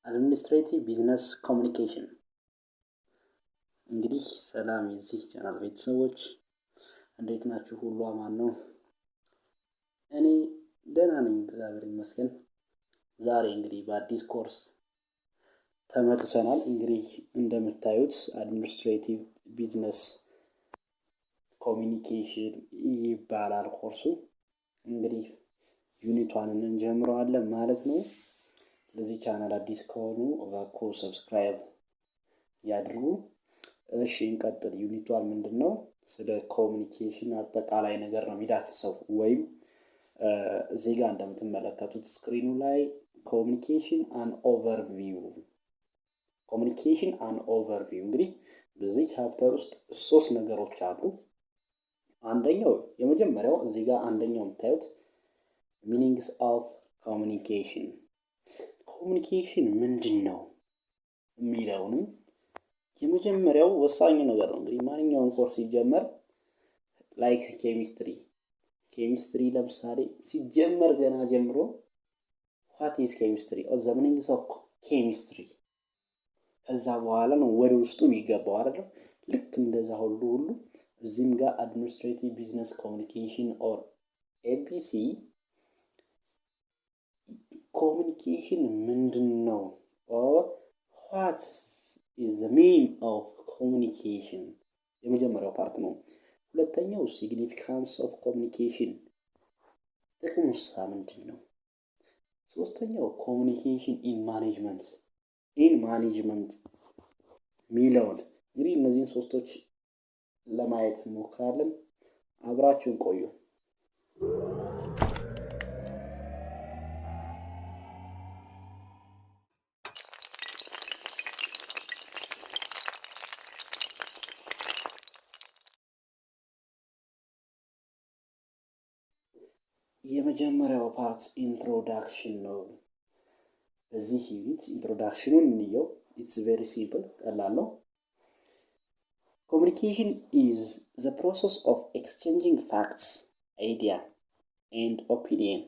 Administrative business communication እንግዲህ ሰላም የዚህ ቻናል ቤተሰቦች እንዴት ናችሁ? ሁሉ አማን ነው? እኔ ደህና ነኝ እግዚአብሔር ይመስገን። ዛሬ እንግዲህ በአዲስ ኮርስ ተመልሰናል። እንግዲህ እንደምታዩት አድሚኒስትሬቲቭ ቢዝነስ ኮሚኒኬሽን ይባላል ኮርሱ። እንግዲህ ዩኒቷን እንጀምረዋለን ማለት ነው። ለዚህ ቻናል አዲስ ከሆኑ እባክዎ ሰብስክራይብ ያድርጉ። እሺ እንቀጥል። ዩኒቷን ምንድነው? ስለ ኮሚኒኬሽን አጠቃላይ ነገር ነው የሚዳስሰው። ወይም እዚህ ጋር እንደምትመለከቱት ስክሪኑ ላይ ኮሚኒኬሽን አን ኦቨርቪው እንግዲህ በዚህ ቻፕተር ውስጥ ሶስት ነገሮች አሉ። አንደኛው የመጀመሪያው እዚህ ጋር አንደኛው የምታዩት ሚኒንግስ ኦፍ ኮሚኒኬሽን ምንድነው የሚለውንም የመጀመሪያው ወሳኝ ነገር ነው። እንግዲህ ማንኛውም ኮርስ ሲጀመር ላይክ ኬሚስትሪ ለምሳሌ ሲጀመር ገና ጀምሮ what is chemistry or the meanings of chemistry ከዛ በኋላ ነው ወደ ውስጡ የሚገባው አይደል? ልክ እንደዛ ሁሉ እዚህም ጋር administrative business communication or ABC communication ምንድነው or what is the meaning of communication የመጀመሪያው ፓርት ነው። ሁለተኛው significance of communication ጥቅሙስ ምንድነው? ሶስተኛው communication in management ሚለውን እንግዲህ እነዚህን ሶስቶች ለማየት እንሞክራለን። አብራችሁን ቆዩ። የመጀመሪያው ፓርት ኢንትሮዳክሽን ነው። በዚህ ዩኒት ኢንትሮዳክሽኑን እንየው። ኢትስ ቬሪ ሲምፕል ቀላል ነው። Communication is the process of exchanging facts, idea and opinion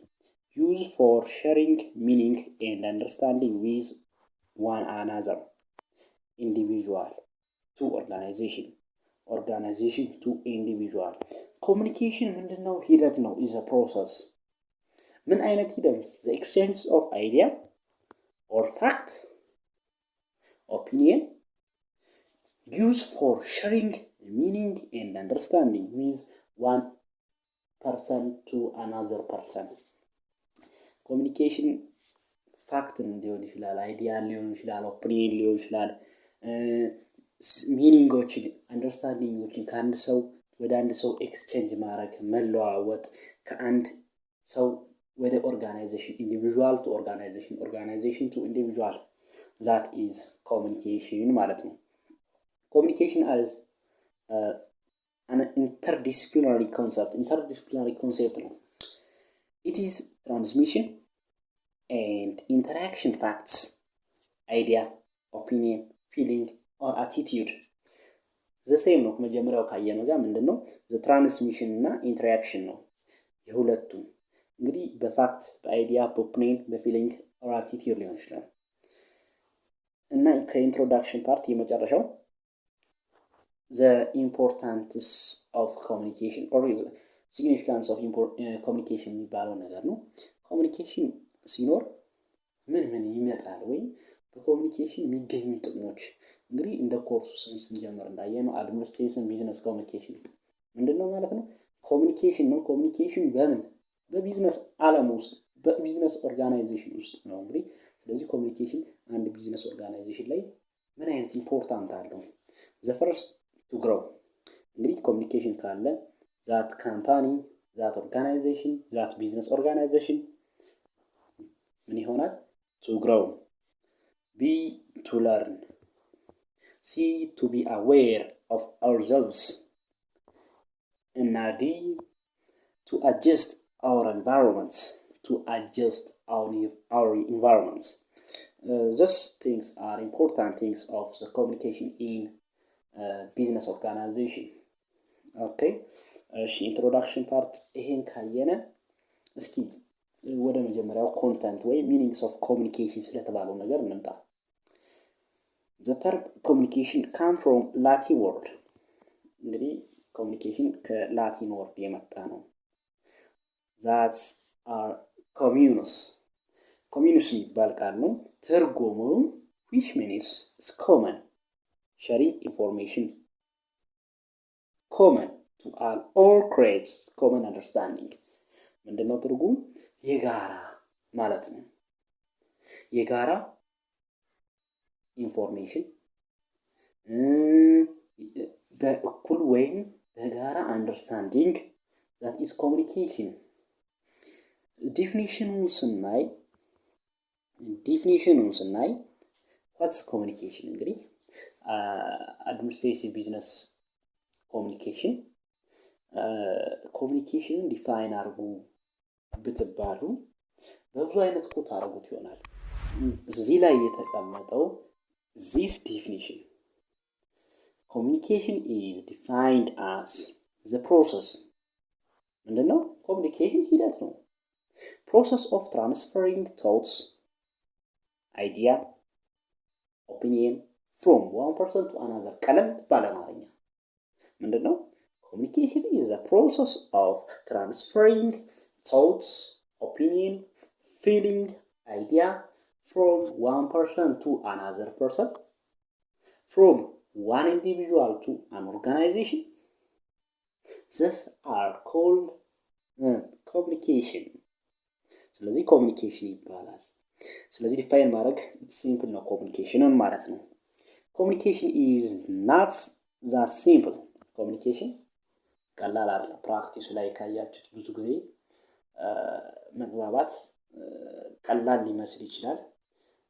used for sharing meaning and understanding with one another, individual to organization to individual. Communication ምንድነው? ሂደት ነው። is a process ምን አይነት ሂደት? the exchange of idea or fact, opinion used for sharing meaning and understanding with one person to another person. Communication fact ሊሆን ይችላል፣ አይዲያ ሊሆን ይችላል፣ ኦፒኒየን ሊሆን ይችላል፣ ሚኒንጎችን አንደርስታንዲንጎችን ከአንድ ሰው ወደ አንድ ሰው ኤክስቼንጅ ማድረግ መለዋወጥ፣ ከአንድ ሰው ወደ ኦርጋናይዜሽን ኢንዲቪጁዋል ቱ ኦርጋናይዜሽን ቱ ኢንዲቪጁዋል that is communication ማለት ነው። Communication as an interdisciplinary concept ነው። It is transmission and interaction facts, idea, opinion, feeling or attitude the same ነው። መጀመሪያው ካየነው ጋር ምንድነው? the transmission እና interaction ነው የሁለቱም። እንግዲህ በፋክት በአይዲያ በኦፒኒየን በፊሊንግ or attitude ሊሆን ይችላል። እና ከኢንትሮዳክሽን ፓርት የመጨረሻው the importance of communication or significance of communication የሚባለው ነገር ነው። ኮሚኒኬሽን ሲኖር ምን ይመጣል? ወይ በኮሚኒኬሽን የሚገኙ ጥቅሞች እንግዲህ እንደ ኮርሱ ስንጀምር እንዳየነው አድሚኒስትሬሽን ቢዝነስ ኮሚኒኬሽን ምንድነው ማለት ነው? ኮሚኒኬሽን ነው። ኮሚኒኬሽን በቢዝነስ ዓለም ውስጥ በቢዝነስ ኦርጋናይዜሽን ውስጥ ነው። እንግዲህ ስለዚህ ኮሚኒኬሽን አንድ ቢዝነስ ኦርጋናይዜሽን ላይ ምን አይነት ኢምፖርታንት አለው? the first to grow እንግዲህ ኮሚኒኬሽን ካለ that company that organization that business organization ምን ይሆናል? to grow, b to learn, c to be aware of ourselves, and d to adjust our environments. Those things are important things of the communication in business organization. Okay, introduction part ይሄን ካየነ እስኪ ወደ መጀመሪያው ኮንተንት ወይ ሚኒንግስ ኦፍ ኮሚኒኬሽን ስለተባለው ነገር እንምጣ። The term communication come from Latin word እንግዲህ ኮሚኒኬሽን ከላቲን ወርድ የመጣ ነው። that are communis የሚባል ቃል ነው። ትርጉሙ which means is common sharing information common to all creates common understanding ምንድነው ትርጉም? የጋራ ማለት ነው። የጋራ ኢንፎርሜሽን በእኩል ወይም በጋራ አንደርስታንዲንግ that is communication ዲፊኒሽኑን ስናይ what's communication እንግዲህ administrative business communication ኮሚኒኬሽንን ዲፋይን አድርጉ ብትባሉ በብዙ አይነት እኮ ታረጉት ይሆናል። እዚህ ላይ የተቀመጠው this definition communication is defined as the process ምንድነው? ኮሚኒኬሽን ሂደት ነው። process of transferring thoughts idea opinion from one person to another ቀለል ባለ አማርኛ ምንድነው? Communication is the process of transferring thoughts, opinion, feeling, idea from one person to another person, from one individual to an organization. These are called communication. ስለዚህ ኮሚኒኬሽን ይባላል። ስለዚህ ዲፋይን ማድረግ ሲምፕል ነው። ኮሚኒኬሽንን ማለት ነው። Communication is not that simple. Communication ቀላል አይደለም። ፕራክቲሱ ላይ ካያችሁት ብዙ ጊዜ መግባባት ቀላል ሊመስል ይችላል፣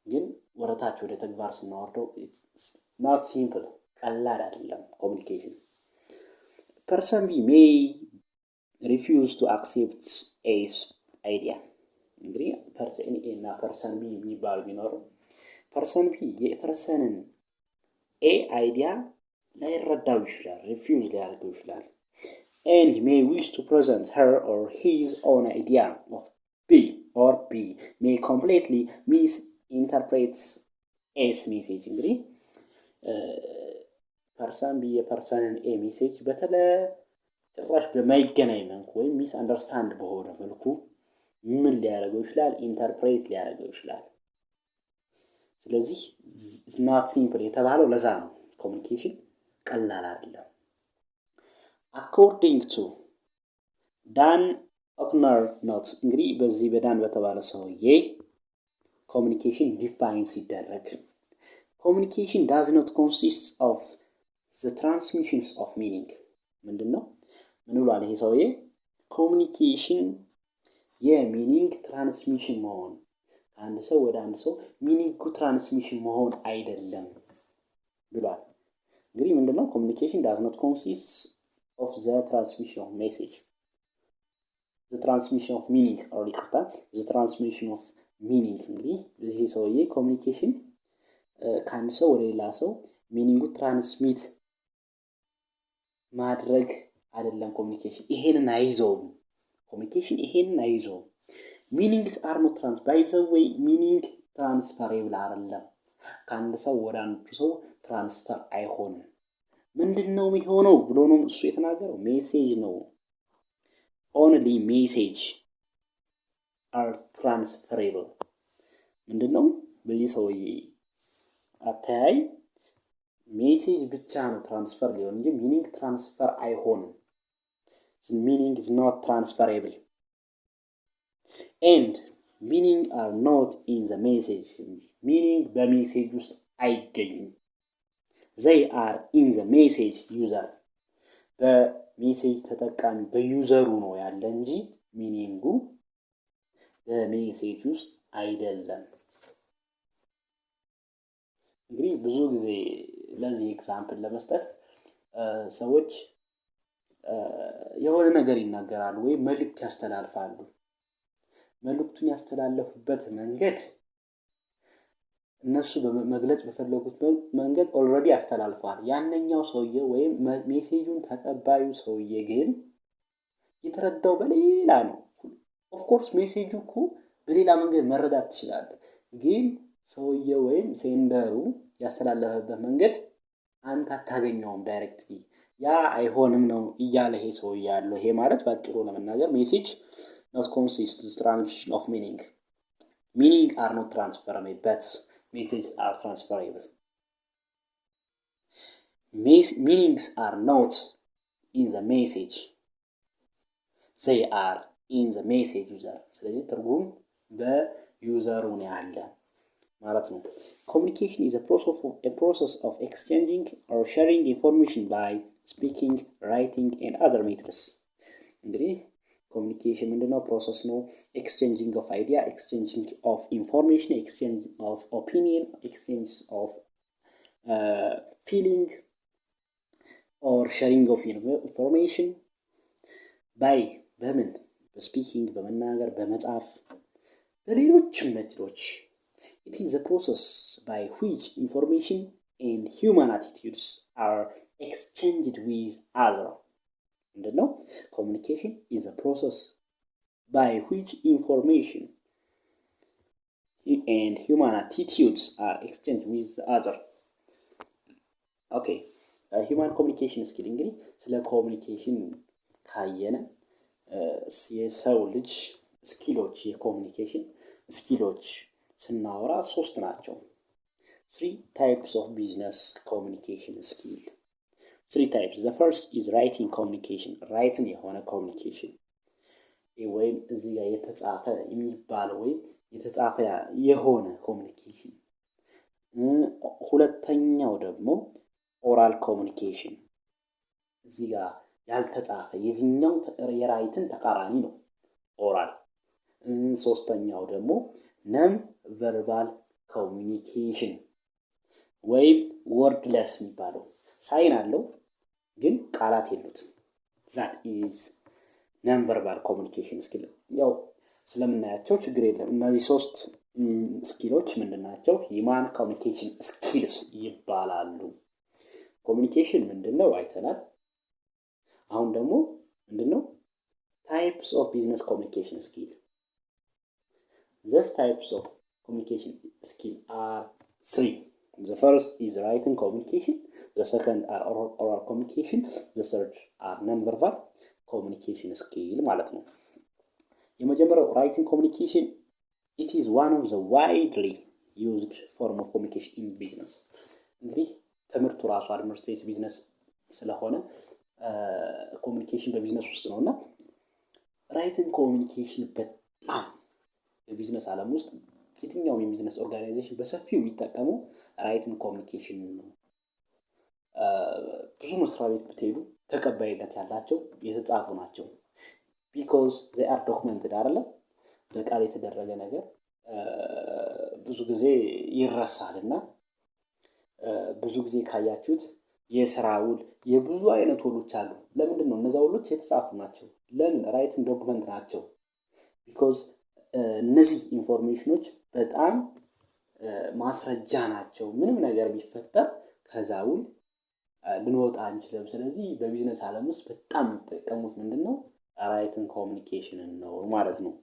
ግን ወረታች ወደ ተግባር ስናወርደው it's not simple ቀላል አይደለም ኮሚኒኬሽን። person B may refuse to accept A's idea እንግዲህ person A እና person B የሚባሉ ቢኖሩ person B የፐርሰንን A አይዲያ ላይረዳው ይችላል፣ ሪፊውዝ ሊያደርገው ይችላል። and may wish to present her or his own idea of B or B may completely misinterpret A's message እንግዲህ ፐርሰን B የፐርሰንን A ሜሴጅ ጭራሽ በማይገናኝ መልኩ ወይም ሚስ አንደርስታንድ በሆነ መልኩ ምን ሊያደርገው ይችላል? ኢንተርፕሬት ሊያደርገው ይችላል። ስለዚህ it's not simple የተባለው ለዛ ነው። ኮሚኒኬሽን ቀላል አይደለም። according to Dan Ochner notes እንግዲህ በዚህ በዳን በተባለ ሰውዬ ኮሚኒኬሽን ዲፋይን ሲደረግ communication does not consist of the transmissions of meaning ምንድነው? ምን ብሏል ይሄ ሰውዬ? ኮሚኒኬሽን የሚኒንግ ትራንስሚሽን መሆን አንድ ሰው ወደ አንድ ሰው ሚኒንግ ትራንስሚሽን መሆን አይደለም ብሏል። እንግዲህ ምንድነው? communication does not consist of the transmission of message the transmission of meaning or the transmission of meaning እንግዲህ ይሄ ሰውዬ ኮሚኒኬሽን ከአንድ ሰው ወደ ሌላ ሰው ሚኒንጉ ትራንስሚት ማድረግ አይደለም። ኮሚኒኬሽን ይሄንን አይዘውም። ኮሚኒኬሽን ይሄንን አይዘውም። meanings are not by the way meaning transferable አይደለም። ከአንድ ሰው ወደ አንዱ ሰው ትራንስፈር አይሆንም። ምንድነው የሚሆነው ብሎ ነው እሱ የተናገረው? ሜሴጅ ነው። only message are transferable ምንድነው? በዚህ ሰውዬ አታይ ሜሴጅ ብቻ ነው ትራንስፈር ሊሆን እንጂ ሚኒንግ ትራንስፈር አይሆንም። meaning is not transferable and meaning are not in the message meaning በሜሴጅ ውስጥ አይገኙም። they are in the message user በሜሴጅ ተጠቃሚ በዩዘሩ ነው ያለ እንጂ ሚኒንጉ በሜሴጅ ውስጥ አይደለም። እንግዲህ ብዙ ጊዜ ለዚህ ኤግዛምፕል ለመስጠት ሰዎች የሆነ ነገር ይናገራሉ ወይ መልእክት ያስተላልፋሉ። መልእክቱን ያስተላለፉበት መንገድ እነሱ በመግለጽ በፈለጉት መንገድ ኦልሬዲ ያስተላልፋል። ያንኛው ሰውዬ ወይም ሜሴጁን ተቀባዩ ሰውዬ ግን የተረዳው በሌላ ነው። ኦፍ ኮርስ ሜሴጁ እኮ በሌላ መንገድ መረዳት ትችላለህ፣ ግን ሰውየው ወይም ሴንደሩ ያስተላለፈበት መንገድ አንተ አታገኘውም ዳይሬክትሊ። ያ አይሆንም ነው እያለ ይሄ ሰው ያለው። ይሄ ማለት ባጭሩ ለመናገር ሜሴጅ not consists transmission of meaning. Meaning are not transferable, but messages are transferable. Meanings are not in the message. They are in the message user. ስለዚህ ትርጉም በዩዘሩ ነው ያለ ማለት ነው። Communication is a process of exchanging or sharing information by speaking, writing and other methods. እንግዲህ ኮሚኒኬሽን ምንድነው? ፕሮሰስ ነው። ኤክስቼንጂንግ ኦፍ አይዲያ፣ ኤክስቼንጂንግ ኦፍ ኢንፎርሜሽን፣ ኤክስቼንጅ ኦፍ ኦፒኒየን፣ ኤክስቼንጅ ኦፍ ፊሊንግ ኦር ሼሪንግ ኦፍ ኢንፎርሜሽን ባይ በምን በስፒኪንግ በመናገር በመጻፍ በሌሎችም ሜቶዶች it is a process by which information and human attitudes are exchanged with other. ምንድነው? communication is a process by which information and human attitudes are exchanged with other. okay human communication skill እንግዲህ ስለ ኮሚኒኬሽን ካየነ የሰው ልጅ ስኪሎች የኮሚኒኬሽን ስኪሎች ስናወራ 3 ናቸው። 3 types of business communication skill. 3 types. The first is writing communication. writing የሆነ communication ወይም እዚህ ጋር የተጻፈ የሚባለው ወይም የተጻፈ የሆነ communication። ሁለተኛው ደግሞ oral communication እዚህ ጋር ያልተጻፈ የዚህኛው የራይትን ተቃራኒ ነው oral። ሶስተኛው ደግሞ non verbal communication ወይም wordless የሚባለው ሳይን አለው ግን ቃላት የሉትም። that is non verbal communication skill። ያው ስለምናያቸው ችግር የለም። እነዚህ 3 ስኪሎች ምንድናቸው? human communication skills ይባላሉ። ኮሚኒኬሽን ምንድነው አይተናል። አሁን ደግሞ ምንድነው? types of business communication skill. These types of communication skill are 3. The first is written communication, the second are oral communication, the third are non-verbal communication skill ማለት ነው። የመጀመሪያው writing communication, it is one of the widely used form of communication in business. እንግዲህ ትምህርቱ ራሱ administrative business ስለሆነ ኮሚኒኬሽን በቢዝነስ ውስጥ ነውና writing communication በጣም በቢዝነስ ዓለም ውስጥ የትኛውም የቢዝነስ ኦርጋናይዜሽን በሰፊው የሚጠቀመው ራይቲንግ ኮሚኒኬሽን ነው። ብዙ መስሪያ ቤት ብትሄዱ ተቀባይነት ያላቸው የተጻፉ ናቸው። because they are documented አይደለ? በቃል የተደረገ ነገር ብዙ ጊዜ ይረሳልና ብዙ ጊዜ ካያችሁት የሥራ ውል የብዙ አይነት ውሎች አሉ። ለምንድን ነው እነዛ ውሎች የተጻፉ ናቸው? ለምን? ራይቲንግ ዶክመንት ናቸው። because እነዚህ ኢንፎርሜሽኖች በጣም ማስረጃ ናቸው። ምንም ነገር ቢፈጠር ከዛ ውል ልንወጣ አንችልም። ስለዚህ በቢዝነስ ዓለም ውስጥ በጣም የሚጠቀሙት ምንድነው? ራይቲንግ ኮሚኒኬሽን ነው ማለት ነው።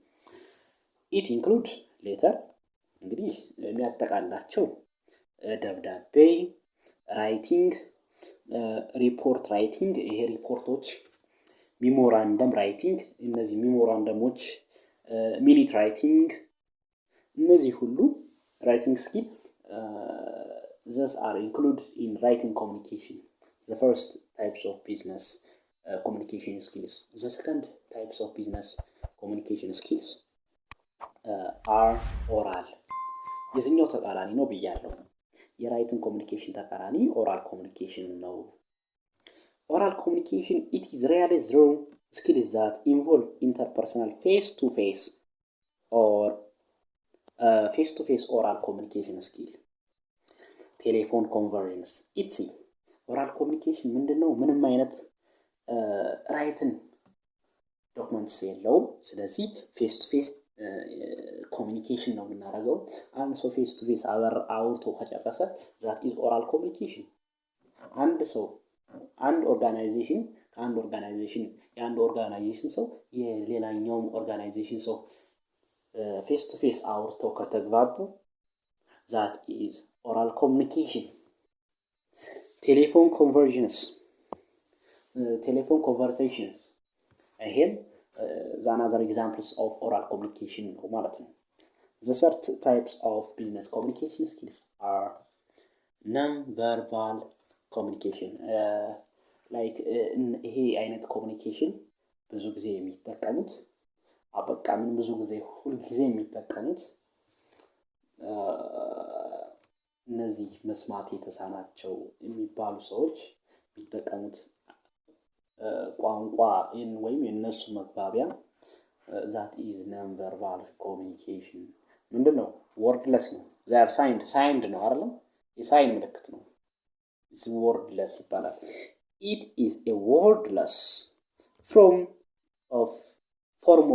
it include letter እንግዲህ የሚያጠቃልላቸው ደብዳቤ ራይቲንግ፣ ሪፖርት ራይቲንግ ይሄ ሪፖርቶች፣ ሚሞራንደም ራይቲንግ እነዚህ ሚሞራንደሞች፣ ሚኒት ራይቲንግ እነዚህ ሁሉ writing skill these are included in writing communication. The first types of business communication skills. The second types of business communication skills are oral. የዚህኛው ተቃራኒ ነው ብያለሁ። የራይቲንግ ኮሚኒኬሽን ተቃራኒ oral communication ነው። oral communication it is really through skills that involve interpersonal face-to-face or face-to-face oral communication skill. ቴሌፎን ኮንቨርዥንስ ኢትሲ oral communication ምንድነው? ምንም አይነት ራይትን ዶክመንትስ የለውም። ስለዚህ ፌስ ቱ ፌስ ኮሚኒኬሽን ነው የምናደርገው። አንድ ሰው ፌስ ቱ ፌስ አውርቶ ከጨረሰ that is oral communication። አንድ ሰው አንድ ኦርጋናይዜሽን ከአንድ ኦርጋናይዜሽን የአንድ ኦርጋናይዜሽን ሰው የሌላኛውም ኦርጋናይዜሽን ሰው ፌስ ቱ ፌስ አውርተው ከተግባቡ that is oral communication. Telephone conversations ይሄም the another examples of oral communication ነው ማለት ነው። The third types of business communication skills are non-verbal communication. like ይሄ አይነት ኮሚኒኬሽን ብዙ ጊዜ የሚጠቀሙት በቃ ምን ብዙ ጊዜ ሁሉ ጊዜ የሚጠቀሙት እነዚህ መስማት የተሳናቸው የሚባሉ ሰዎች የሚጠቀሙት ቋንቋ ወይም የነሱ መግባቢያ that is non-verbal communication ምንድነው? wordless ነው። they are signed ነው አይደል? የሳይን ምልክት ነው። it's wordless ይባላል። it is a wordless form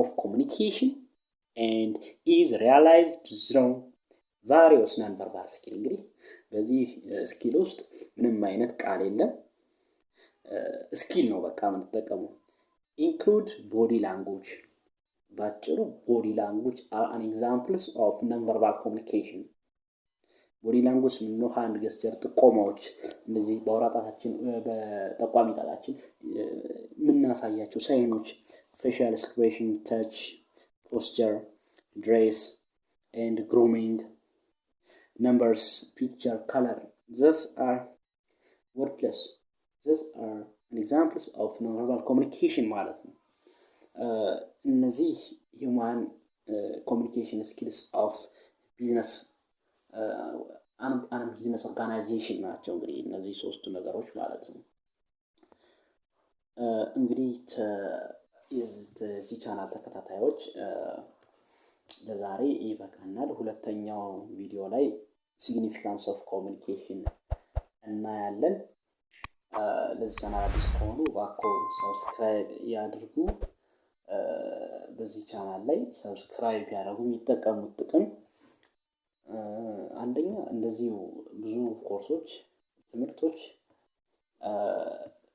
of communication and is realized through various non-verbal skill እንግዲህ በዚህ ስኪል ውስጥ ምንም አይነት ቃል የለም ስኪል ነው በቃ የምንጠቀመው include body language ባጭሩ body language are an examples of non-verbal communication body language ምንድነው hand gesture ጥቆማዎች እንደዚህ በአውራጣታችን በጠቋሚ ጣታችን ምናሳያቸው ሳይኖች facial expression touch posture dress and grooming numbers picture color these are wordless these are examples of non-verbal communication ማለት ነው እነዚህ human communication skills of business and business organization ናቸው እንግዲህ እነዚህ ሶስቱ ነገሮች ማለት ነው እንግዲህ የዚህ ቻናል ተከታታዮች ለዛሬ ይበቃናል ሁለተኛው ቪዲዮ ላይ significance of communication እናያለን ለዚህ ቻናል አዲስ ከሆኑ እባክዎ ሰብስክራይብ ያድርጉ በዚህ ቻናል ላይ ሰብስክራይብ ያደርጉ የሚጠቀሙት ጥቅም አንደኛ እንደዚህ ብዙ ኮርሶች ትምህርቶች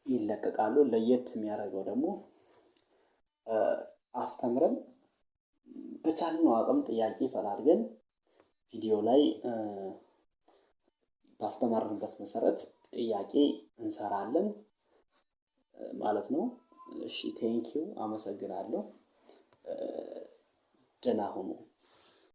ይለቀቃሉ ለየት የሚያደርገው ደግሞ አስተምረን በቻልነው አቅም ጥያቄ ፈላልገን ቪዲዮ ላይ ባስተማርንበት መሰረት ጥያቄ እንሰራለን ማለት ነው እሺ ቴንኪው አመሰግናለሁ ደህና ሁኑ